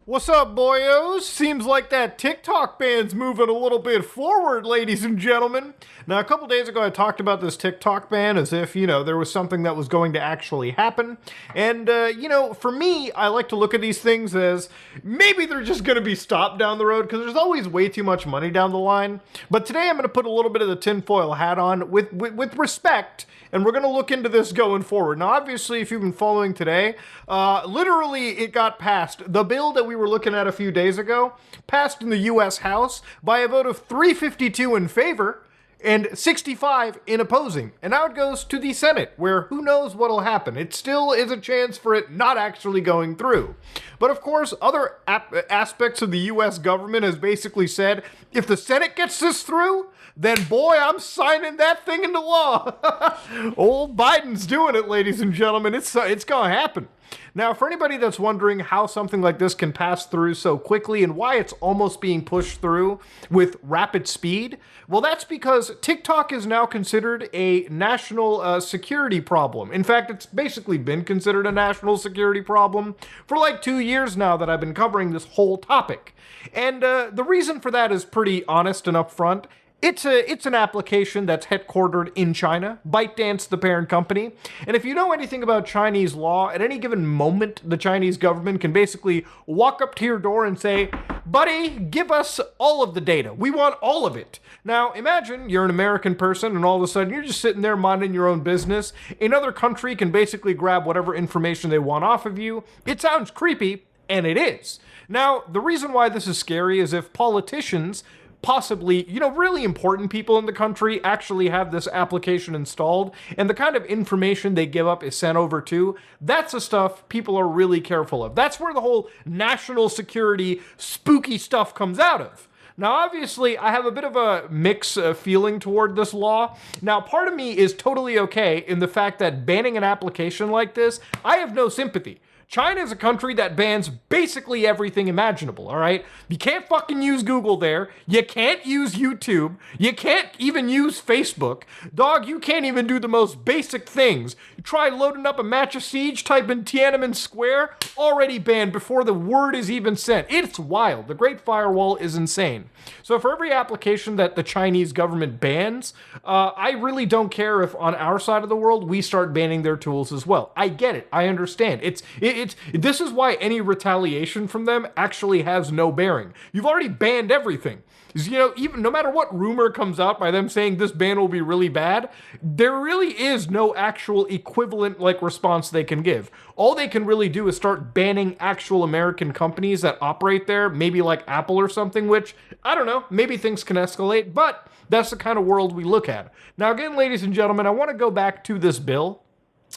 What's up, boyos? Seems like that TikTok ban's moving a little bit forward, ladies and gentlemen. Now, a couple days ago, I talked about this TikTok ban as if, there was something that was going to actually happen. And, for me, I like to look at these things as maybe they're just going to be stopped down the road because there's always way too much money down the line. But today, I'm going to put a little bit of the tinfoil hat on with respect, and we're going to look into this going forward. Now, obviously, if you've been following today, literally, it got passed. The bill that we were looking at a few days ago passed in the U.S. House by a vote of 352 in favor and 65 in opposing. And now it goes to the Senate, where who knows what'll happen. It still is a chance for it not actually going through. But of course, other aspects of the U.S. government has basically said, if the Senate gets this through, then boy, I'm signing that thing into law. Old Biden's doing it, ladies and gentlemen. It's gonna happen. Now, for anybody that's wondering how something like this can pass through so quickly and why it's almost being pushed through with rapid speed, well, that's because TikTok is now considered a national security problem. In fact, it's basically been considered a national security problem for like 2 years now that I've been covering this whole topic. And the reason for that is pretty honest and upfront. It's an application that's headquartered in China, ByteDance, the parent company. And if you know anything about Chinese law, at any given moment, the Chinese government can basically walk up to your door and say, buddy, give us all of the data. We want all of it. Now, imagine you're an American person and all of a sudden you're just sitting there minding your own business. Another country can basically grab whatever information they want off of you. It sounds creepy, and it is. Now, the reason why this is scary is if politicians, possibly, really important people in the country actually have this application installed, and the kind of information they give up is sent over to, that's the stuff people are really careful of. That's where the whole national security spooky stuff comes out of. Now, obviously, I have a bit of a mixed feeling toward this law. Now, part of me is totally okay in the fact that banning an application like this, I have no sympathy. China is a country that bans basically everything imaginable, all right? You can't fucking use Google there. You can't use YouTube. You can't even use Facebook. Dog, you can't even do the most basic things. You try loading up a match of Siege, type in Tiananmen Square, already banned before the word is even sent. It's wild. The Great Firewall is insane. So for every application that the Chinese government bans, I really don't care if on our side of the world we start banning their tools as well. I get it. I understand. This is why any retaliation from them actually has no bearing. You've already banned everything. Even no matter what rumor comes out by them saying this ban will be really bad, there really is no actual equivalent response they can give. All they can really do is start banning actual American companies that operate there, maybe like Apple or something, which, I don't know, maybe things can escalate, but that's the kind of world we look at. Now, again, ladies and gentlemen, I want to go back to this bill,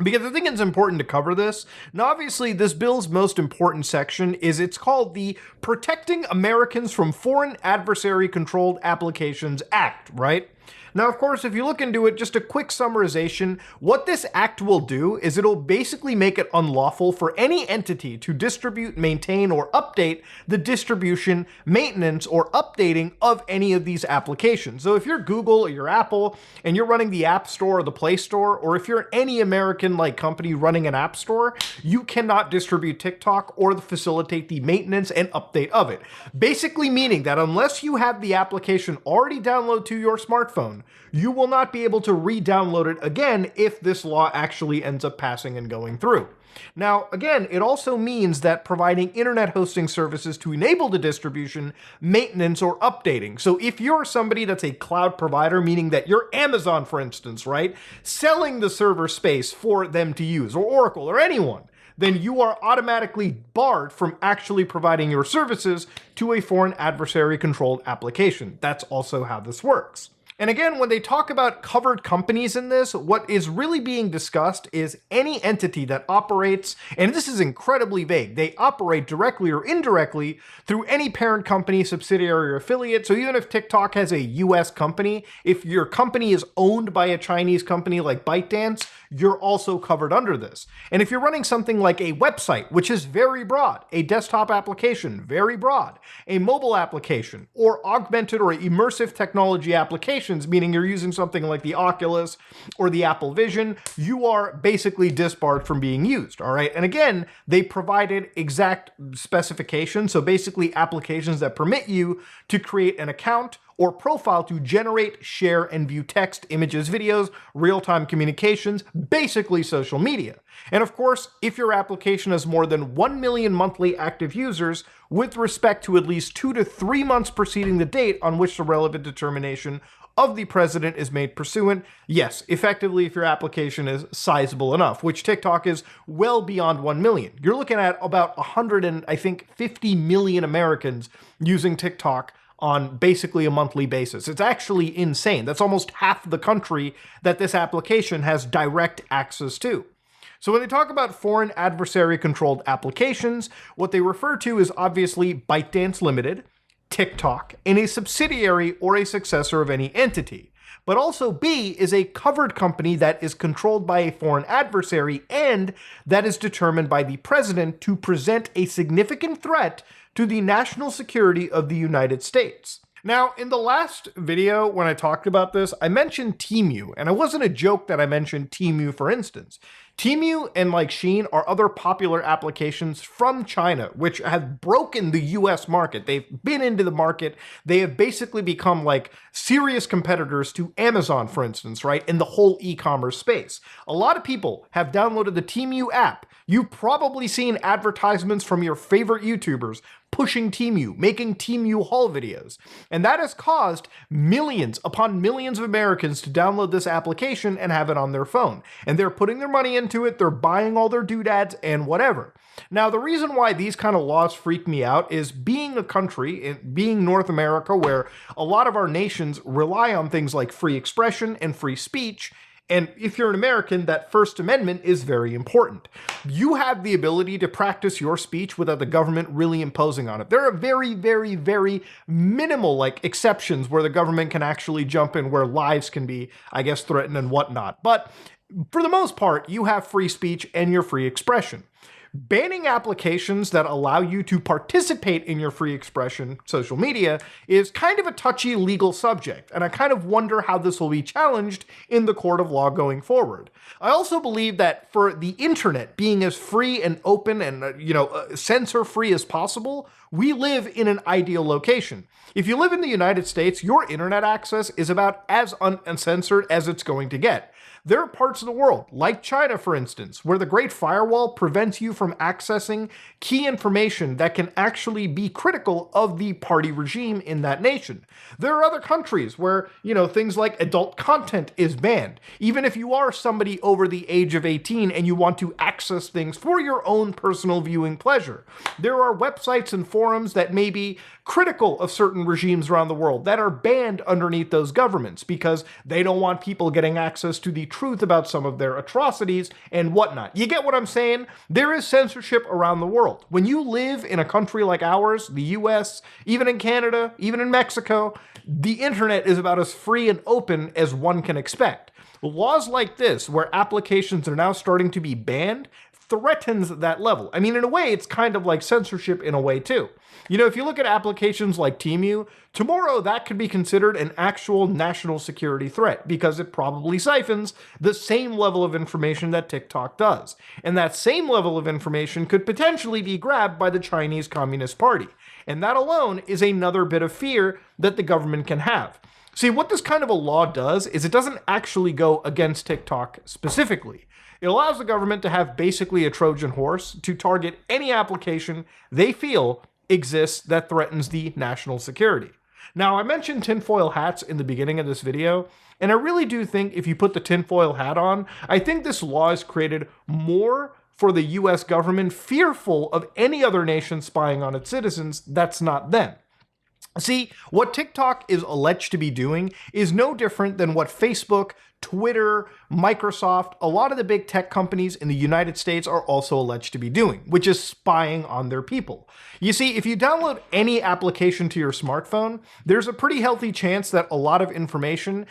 because I think it's important to cover this. Now, obviously, this bill's most important section it's called the Protecting Americans from Foreign Adversary Controlled Applications Act, right? Now, of course, if you look into it, just a quick summarization, what this act will do is it'll basically make it unlawful for any entity to distribute, maintain, or update the distribution, maintenance, or updating of any of these applications. So if you're Google or you're Apple and you're running the App Store or the Play Store, or if you're any American company running an app store, you cannot distribute TikTok or facilitate the maintenance and update of it. Basically meaning that unless you have the application already downloaded to your smartphone, you will not be able to re-download it again if this law actually ends up passing and going through. Now, again, it also means that providing internet hosting services to enable the distribution, maintenance, or updating. So if you're somebody that's a cloud provider, meaning that you're Amazon, for instance, right, selling the server space for them to use, or Oracle, or anyone, then you are automatically barred from actually providing your services to a foreign adversary-controlled application. That's also how this works. And again, when they talk about covered companies in this, what is really being discussed is any entity that operates, and this is incredibly vague, they operate directly or indirectly through any parent company, subsidiary, or affiliate. So even if TikTok has a US company, if your company is owned by a Chinese company like ByteDance, you're also covered under this. And if you're running something like a website, which is very broad, a desktop application, very broad, a mobile application, or augmented or immersive technology application, applications, meaning you're using something like the Oculus or the Apple Vision, you are basically disbarred from being used, all right? And again, they provided exact specifications, so basically applications that permit you to create an account or profile to generate, share, and view text, images, videos, real-time communications, basically social media. And of course, if your application has more than 1 million monthly active users, with respect to at least 2 to 3 months preceding the date on which the relevant determination of the president is made pursuant, yes, effectively, if your application is sizable enough, which TikTok is well beyond 1 million. You're looking at about 50 million Americans using TikTok on basically a monthly basis. It's actually insane. That's almost half the country that this application has direct access to. So when they talk about foreign adversary-controlled applications, what they refer to is obviously ByteDance Limited, TikTok, and a subsidiary or a successor of any entity. But also B is a covered company that is controlled by a foreign adversary and that is determined by the president to present a significant threat to the national security of the United States. Now, in the last video, when I talked about this, I mentioned Temu, and it wasn't a joke that I mentioned Temu, for instance. Temu and like Shein are other popular applications from China, which have broken the US market. They've been into the market. They have basically become like serious competitors to Amazon, for instance, right? In the whole e-commerce space. A lot of people have downloaded the Temu app. You've probably seen advertisements from your favorite YouTubers pushing Temu, making Temu haul videos. And that has caused millions upon millions of Americans to download this application and have it on their phone. And they're putting their money into it, they're buying all their doodads and whatever. Now, the reason why these kind of laws freak me out is being a country, being North America, where a lot of our nations rely on things like free expression and free speech. And if you're an American, that First Amendment is very important. You have the ability to practice your speech without the government really imposing on it. There are very, very, very minimal like exceptions where the government can actually jump in, where lives can be, I guess, threatened and whatnot. But for the most part, you have free speech and your free expression. Banning applications that allow you to participate in your free expression, social media, is kind of a touchy legal subject, and I kind of wonder how this will be challenged in the court of law going forward. I also believe that for the internet being as free and open and, censor-free as possible, we live in an ideal location. If you live in the United States, your internet access is about as uncensored as it's going to get. There are parts of the world, like China, for instance, where the Great Firewall prevents you from accessing key information that can actually be critical of the party regime in that nation. There are other countries where, things like adult content is banned. Even if you are somebody over the age of 18 and you want to access things for your own personal viewing pleasure. There are websites and forums that may be critical of certain regimes around the world that are banned underneath those governments because they don't want people getting access to the truth about some of their atrocities and whatnot. You get what I'm saying? There is censorship around the world. When you live in a country like ours, the US, even in Canada, even in Mexico, the internet is about as free and open as one can expect. Laws like this, where applications are now starting to be banned, threatens that level. I mean, in a way, it's kind of like censorship in a way too. If you look at applications like Temu, tomorrow that could be considered an actual national security threat because it probably siphons the same level of information that TikTok does. And that same level of information could potentially be grabbed by the Chinese Communist Party. And that alone is another bit of fear that the government can have. See, what this kind of a law does is it doesn't actually go against TikTok specifically. It allows the government to have basically a Trojan horse to target any application they feel exists that threatens the national security. Now, I mentioned tinfoil hats in the beginning of this video, and I really do think if you put the tinfoil hat on, I think this law has created more for the US government fearful of any other nation spying on its citizens that's not them. See, what TikTok is alleged to be doing is no different than what Facebook, Twitter, Microsoft, a lot of the big tech companies in the United States are also alleged to be doing, which is spying on their people. You see, if you download any application to your smartphone, there's a pretty healthy chance that a lot of information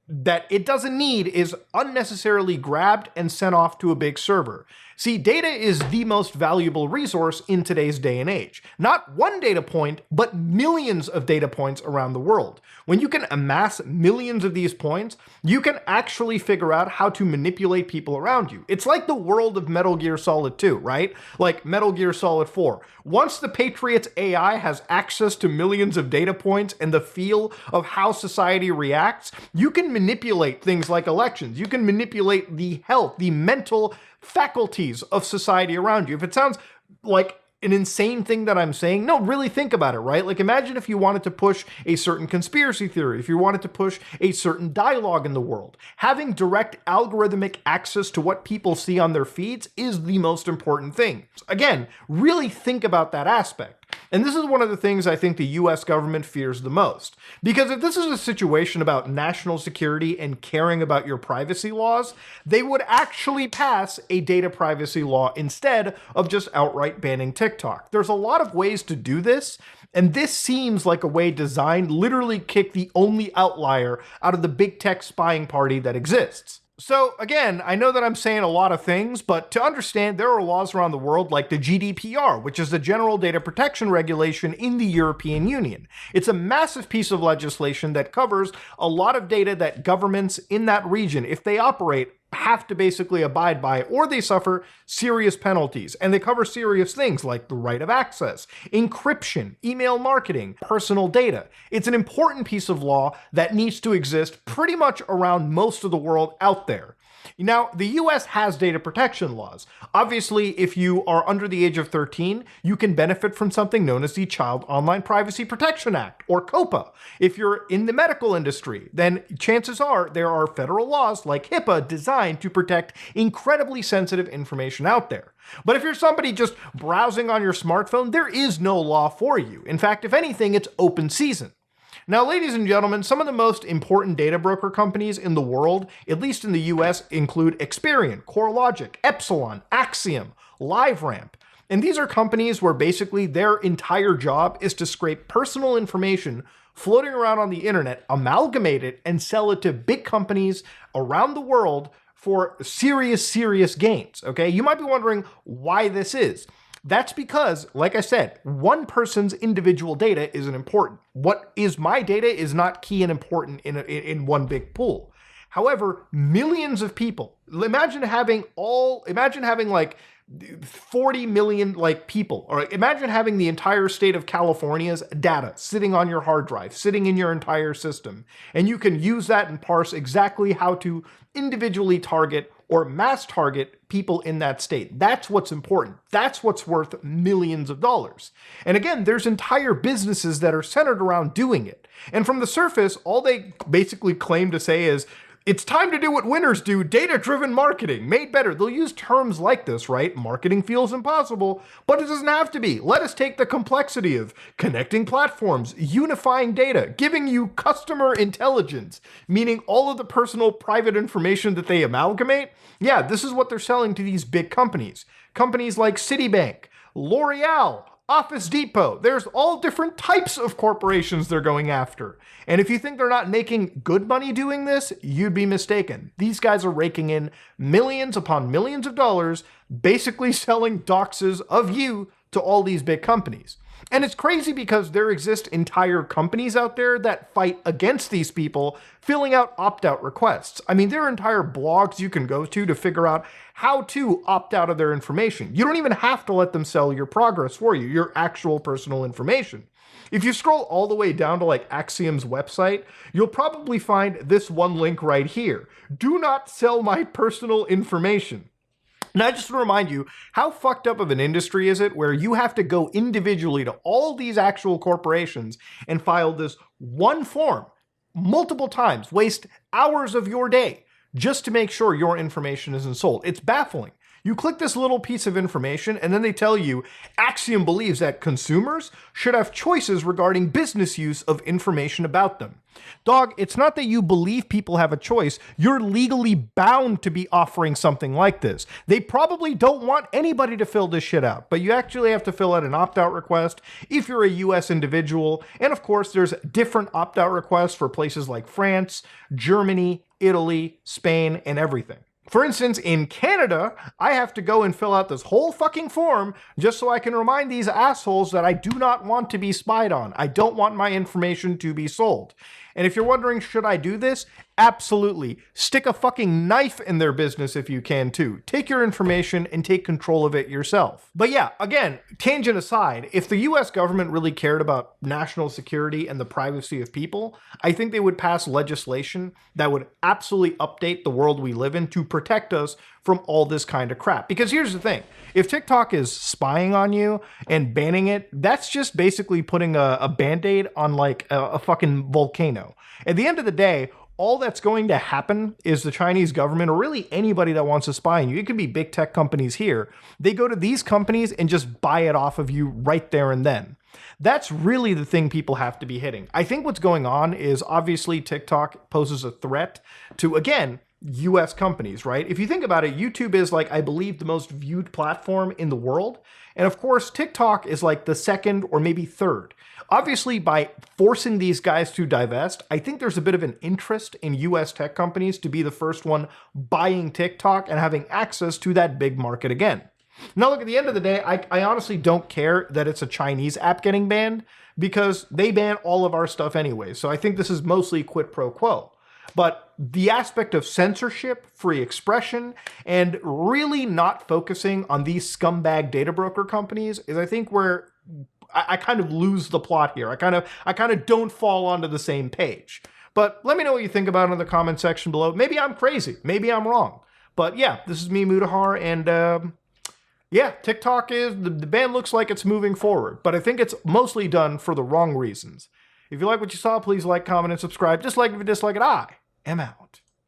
that it doesn't need is unnecessarily grabbed and sent off to a big server. See, data is the most valuable resource in today's day and age. Not one data point, but millions of data points around the world. When you can amass millions of these points, you can actually figure out how to manipulate people around you. It's like the world of Metal Gear Solid 2, right? Like Metal Gear Solid 4. Once the Patriots AI has access to millions of data points and the feel of how society reacts, you can manipulate things like elections. You can manipulate the health, the mental faculties of society around you. If it sounds like an insane thing that I'm saying, no, really think about it, right? Like imagine if you wanted to push a certain conspiracy theory, if you wanted to push a certain dialogue in the world. Having direct algorithmic access to what people see on their feeds is the most important thing. Again, really think about that aspect. And this is one of the things I think the US government fears the most. Because if this is a situation about national security and caring about your privacy laws, they would actually pass a data privacy law instead of just outright banning TikTok. There's a lot of ways to do this, and this seems like a way designed literally kick the only outlier out of the big tech spying party that exists. So again, I know that I'm saying a lot of things, but to understand, there are laws around the world like the GDPR, which is the General Data Protection Regulation in the European Union. It's a massive piece of legislation that covers a lot of data that governments in that region, if they operate, have to basically abide by, or they suffer serious penalties. And they cover serious things like the right of access, encryption, email marketing, personal data. It's an important piece of law that needs to exist pretty much around most of the world out there. Now, the US has data protection laws. Obviously, if you are under the age of 13, you can benefit from something known as the Child Online Privacy Protection Act, or COPPA. If you're in the medical industry, then chances are there are federal laws like HIPAA designed to protect incredibly sensitive information out there. But if you're somebody just browsing on your smartphone, there is no law for you. In fact, if anything, it's open season. Now, ladies and gentlemen, some of the most important data broker companies in the world, at least in the US, include Experian, CoreLogic, Epsilon, Axiom, LiveRamp. And these are companies where basically their entire job is to scrape personal information floating around on the internet, amalgamate it, and sell it to big companies around the world for serious gains, okay? You might be wondering why this is. That's because, like I said, one person's individual data isn't important. What is my data is not key and important in one big pool. However, millions of people, imagine having like 40 million people, or imagine having the entire state of California's data sitting on your hard drive, sitting in your entire system, and you can use that and parse exactly how to individually target or mass target people in that state. That's what's important. That's what's worth millions of dollars. And again, there's entire businesses that are centered around doing it. And from the surface, all they basically claim to say is, it's time to do what winners do, data-driven marketing, made better. They'll use terms like this, right? Marketing feels impossible, but it doesn't have to be. Let us take the complexity of connecting platforms, unifying data, giving you customer intelligence, meaning all of the personal private information that they amalgamate. Yeah, this is what they're selling to these big companies. Companies like Citibank, L'Oreal, Office Depot. There's all different types of corporations they're going after. And if you think they're not making good money doing this, you'd be mistaken. These guys are raking in millions upon millions of dollars, basically selling doxes of you to all these big companies. And it's crazy because there exist entire companies out there that fight against these people filling out opt-out requests. I mean, there are entire blogs you can go to figure out how to opt out of their information. You don't even have to let them sell your progress for you, your actual personal information. If you scroll all the way down to like Axiom's website, you'll probably find this one link right here. Do not sell my personal information. Now, just to remind you, how fucked up of an industry is it where you have to go individually to all these actual corporations and file this one form multiple times, waste hours of your day just to make sure your information isn't sold? It's baffling. You click this little piece of information and then they tell you Axiom believes that consumers should have choices regarding business use of information about them. Dog, it's not that you believe people have a choice. You're legally bound to be offering something like this. They probably don't want anybody to fill this shit out, but you actually have to fill out an opt-out request if you're a US individual. And of course, there's different opt-out requests for places like France, Germany, Italy, Spain, and everything. For instance, in Canada, I have to go and fill out this whole fucking form just so I can remind these assholes that I do not want to be spied on. I don't want my information to be sold. And if you're wondering, should I do this? Absolutely. Stick a fucking knife in their business if you can too. Take your information and take control of it yourself. But yeah, again, tangent aside, if the US government really cared about national security and the privacy of people, I think they would pass legislation that would absolutely update the world we live in to protect us from all this kind of crap. Because here's the thing, if TikTok is spying on you and banning it, that's just basically putting a Band-Aid on like a fucking volcano. At the end of the day, all that's going to happen is the Chinese government, or really anybody that wants to spy on you, it could be big tech companies here, they go to these companies and just buy it off of you right there and then. That's really the thing people have to be hitting. I think what's going on is obviously TikTok poses a threat to, again, US companies, right? If you think about it, YouTube is like, I believe, the most viewed platform in the world. And of course, TikTok is like the second or maybe third. Obviously, by forcing these guys to divest, I think there's a bit of an interest in US tech companies to be the first one buying TikTok and having access to that big market again. Now, look, at the end of the day, I honestly don't care that it's a Chinese app getting banned because they ban all of our stuff anyway. So I think this is mostly quid pro quo. But the aspect of censorship, free expression, and really not focusing on these scumbag data broker companies is, I think, where I kind of lose the plot here. I kind of don't fall onto the same page. But let me know what you think about it in the comment section below. Maybe I'm crazy. Maybe I'm wrong. But yeah, this is me, Mutahar, and yeah, TikTok is, the ban looks like it's moving forward, but I think it's mostly done for the wrong reasons. If you like what you saw, please like, comment, and subscribe. Dislike if you dislike it. I am out.